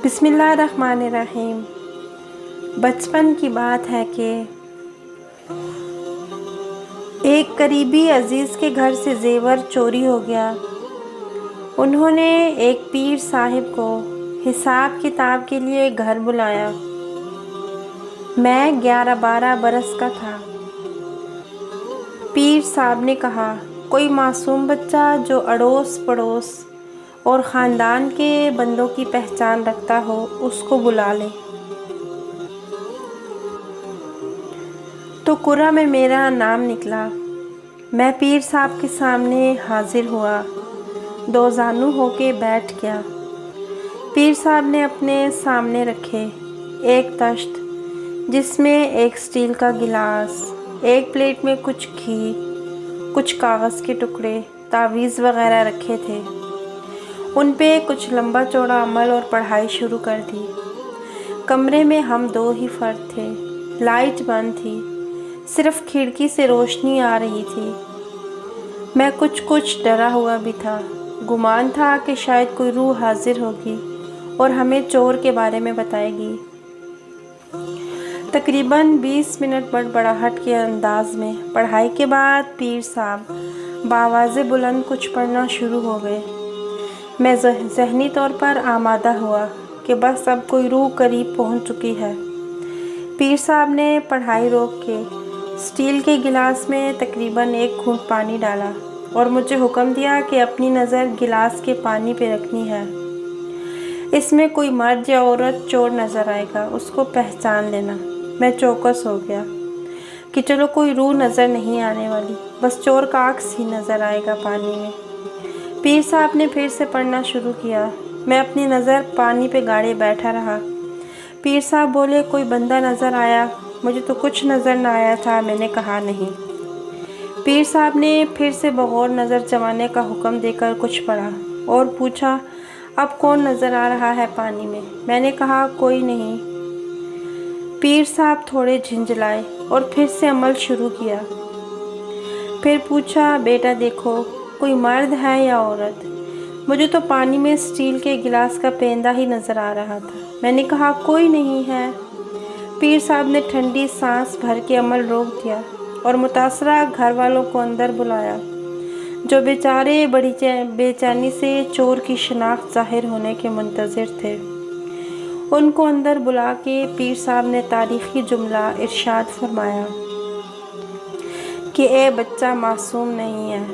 بسم اللہ الرحمن الرحیم۔ بچپن کی بات ہے کہ ایک قریبی عزیز کے گھر سے زیور چوری ہو گیا۔ انہوں نے ایک پیر صاحب کو حساب کتاب کے لیے گھر بلایا۔ میں 11-12 برس کا تھا۔ پیر صاحب نے کہا، کوئی معصوم بچہ جو اڑوس پڑوس اور خاندان کے بندوں کی پہچان رکھتا ہو اس کو بلا لے۔ تو قرعہ میں میرا نام نکلا۔ میں پیر صاحب کے سامنے حاضر ہوا، دو زانو ہو کے بیٹھ گیا۔ پیر صاحب نے اپنے سامنے رکھے ایک تشت جس میں ایک سٹیل کا گلاس، ایک پلیٹ میں کچھ گھی، کچھ کاغذ کے ٹکڑے، تعویذ وغیرہ رکھے تھے۔ ان پہ کچھ لمبا چوڑا عمل اور پڑھائی شروع کر دی۔ کمرے میں ہم دو ہی فرد تھے، لائٹ بند تھی، صرف کھڑکی سے روشنی آ رہی تھی۔ میں کچھ ڈرا ہوا بھی تھا، گمان تھا کہ شاید کوئی روح حاضر ہوگی اور ہمیں چور کے بارے میں بتائے گی۔ تقریباً 20 منٹ بڑبڑاہٹ کے انداز میں پڑھائی کے بعد پیر صاحب بآواز بلند کچھ پڑھنا شروع ہو گئے۔ میں ذہنی طور پر آمادہ ہوا کہ بس اب کوئی روح قریب پہنچ چکی ہے۔ پیر صاحب نے پڑھائی روک کے سٹیل کے گلاس میں تقریباً 1 گھونٹ پانی ڈالا اور مجھے حکم دیا کہ اپنی نظر گلاس کے پانی پہ رکھنی ہے۔ اس میں کوئی مرد یا عورت چور نظر آئے گا، اس کو پہچان لینا۔ میں چوکس ہو گیا کہ چلو کوئی روح نظر نہیں آنے والی، بس چور کا عکس ہی نظر آئے گا پانی میں۔ پیر صاحب نے پھر سے پڑھنا شروع کیا۔ میں اپنی نظر پانی پہ گاڑے بیٹھا رہا۔ پیر صاحب بولے، کوئی بندہ نظر آیا؟ مجھے تو کچھ نظر نہ آیا تھا۔ میں نے کہا نہیں۔ پیر صاحب نے پھر سے بغور نظر چمانے کا حکم دے کر کچھ پڑھا اور پوچھا، اب کون نظر آ رہا ہے پانی میں؟ میں نے کہا، کوئی نہیں۔ پیر صاحب تھوڑے جھنجھلائے اور پھر سے عمل شروع کیا۔ پھر پوچھا، بیٹا دیکھو، کوئی مرد ہے یا عورت؟ مجھے تو پانی میں سٹیل کے گلاس کا پیندا ہی نظر آ رہا تھا۔ میں نے کہا، کوئی نہیں ہے۔ پیر صاحب نے ٹھنڈی سانس بھر کے عمل روک دیا اور متاثرہ گھر والوں کو اندر بلایا، جو بیچارے بڑی بے چینی سے چور کی شناخت ظاہر ہونے کے منتظر تھے۔ ان کو اندر بلا کے پیر صاحب نے تاریخی جملہ ارشاد فرمایا کہ اے بچہ معصوم نہیں ہے،